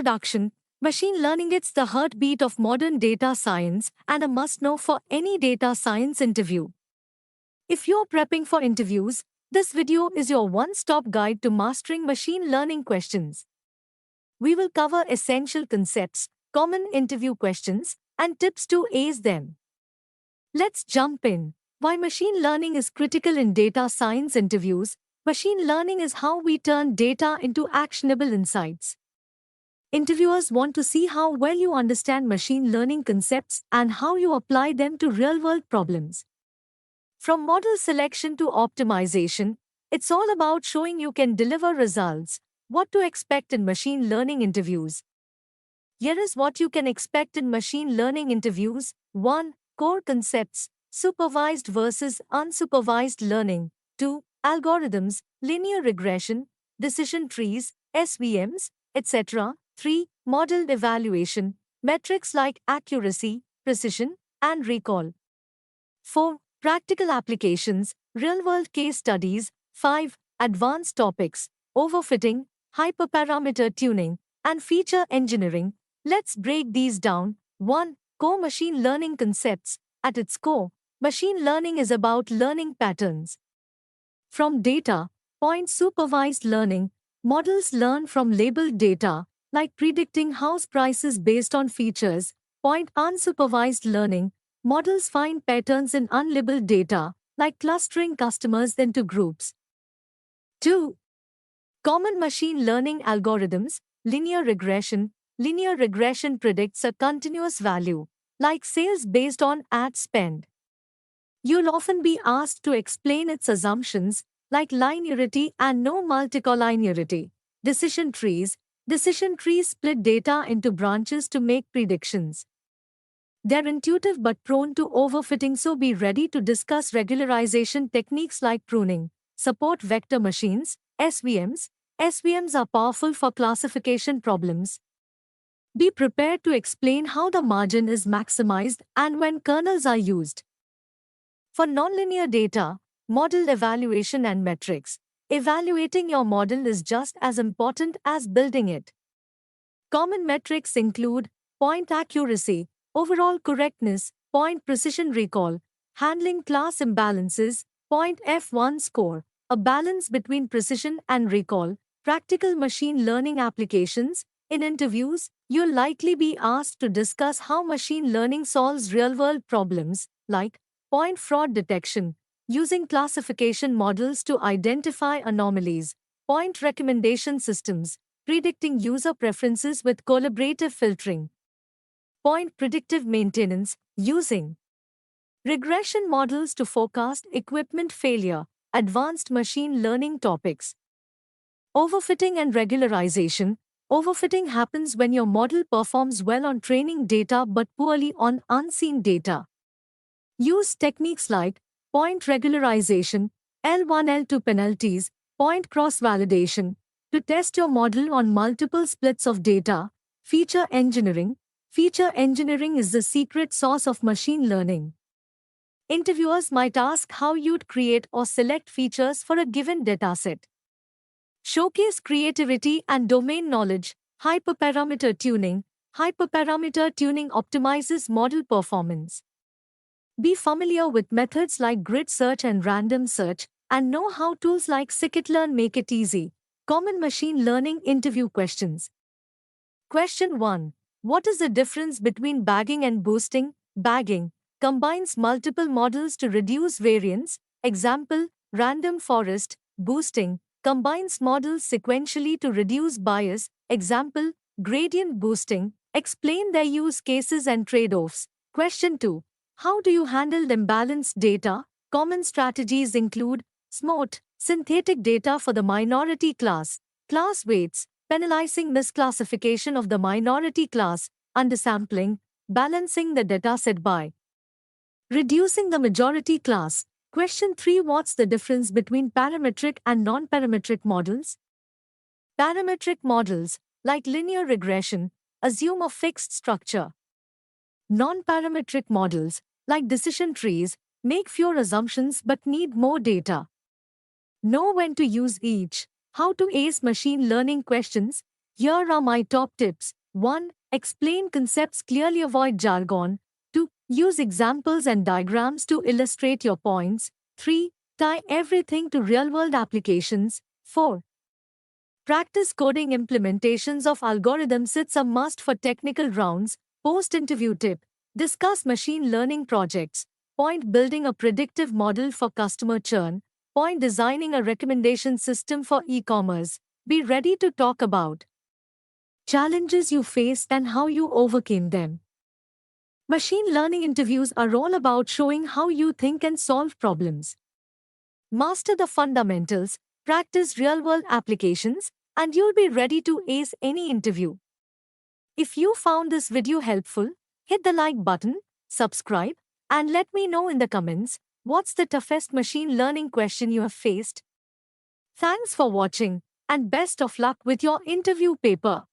Introduction. Machine learning is the heartbeat of modern data science and a must-know for any data science interview. If you're prepping for interviews, this video is your one-stop guide to mastering machine learning questions. We will cover essential concepts, common interview questions, and tips to ace them. Let's jump in. Why machine learning is critical in data science interviews. Machine learning is how we turn data into actionable insights. Interviewers want to see how well you understand machine learning concepts and how you apply them to real-world problems. From model selection to optimization, it's all about showing you can deliver results. What to expect in machine learning interviews. Here is what you can expect in machine learning interviews. 1. Core concepts, supervised versus unsupervised learning. 2. Algorithms, linear regression, decision trees, SVMs, etc. 3. Modeled evaluation, metrics like accuracy, precision, and recall. 4. Practical applications, real-world case studies. 5. Advanced topics, overfitting, hyperparameter tuning, and feature engineering. Let's break these down. 1. Core machine learning concepts. At its core, machine learning is about learning patterns. From data, point supervised learning, models learn from labeled data, like predicting house prices based on features. Point unsupervised learning, models find patterns in unlabeled data, like clustering customers into groups. 2. Common machine learning algorithms, linear regression. Linear regression predicts a continuous value, like sales based on ad spend. You'll often be asked to explain its assumptions, like linearity and no multicollinearity. Decision trees. Decision trees split data into branches to make predictions. They're intuitive but prone to overfitting, so be ready to discuss regularization techniques like pruning. Support vector machines, SVMs. SVMs are powerful for classification problems. Be prepared to explain how the margin is maximized and when kernels are used. For nonlinear data, model evaluation and metrics. Evaluating your model is just as important as building it. Common metrics include point accuracy, overall correctness, point precision recall, handling class imbalances, point F1 score, a balance between precision and recall, practical machine learning applications. In interviews, you'll likely be asked to discuss how machine learning solves real-world problems, like point fraud detection, using classification models to identify anomalies, point recommendation systems, predicting user preferences with collaborative filtering, point predictive maintenance, using regression models to forecast equipment failure, advanced machine learning topics. Overfitting and regularization. Overfitting happens when your model performs well on training data but poorly on unseen data. Use techniques like point regularization, L1 L2 penalties, point cross-validation to test your model on multiple splits of data. Feature engineering. Feature engineering is the secret sauce of machine learning. Interviewers might ask how you'd create or select features for a given dataset. Showcase creativity and domain knowledge. Hyperparameter tuning. Hyperparameter tuning optimizes model performance. Be familiar with methods like grid search and random search, and know how tools like scikit-learn make it easy. Common machine learning interview questions. Question 1. What is the difference between bagging and boosting? Bagging combines multiple models to reduce variance. Example, random forest. Boosting combines models sequentially to reduce bias. Example, gradient boosting. Explain their use cases and trade-offs. Question 2. How do you handle imbalanced data? Common strategies include SMOT, synthetic data for the minority class, class weights, penalizing misclassification of the minority class, undersampling, balancing the dataset by reducing the majority class. Question 3. What's the difference between parametric and non-parametric models? Parametric models, like linear regression, assume a fixed structure. Non-parametric models, like decision trees, make fewer assumptions but need more data. Know when to use each. How to ace machine learning questions. Here are my top tips. 1. Explain concepts clearly, avoid jargon. 2. Use examples and diagrams to illustrate your points. 3. Tie everything to real-world applications. 4. Practice coding implementations of algorithms. It's a must for technical rounds. Post-interview tip. Discuss machine learning projects. Point building a predictive model for customer churn. Point designing a recommendation system for e-commerce. Be ready to talk about challenges you faced and how you overcame them. Machine learning interviews are all about showing how you think and solve problems. Master the fundamentals, practice real-world applications, and you'll be ready to ace any interview. If you found this video helpful, hit the like button, subscribe, and let me know in the comments what's the toughest machine learning question you have faced. Thanks for watching, and best of luck with your interview paper.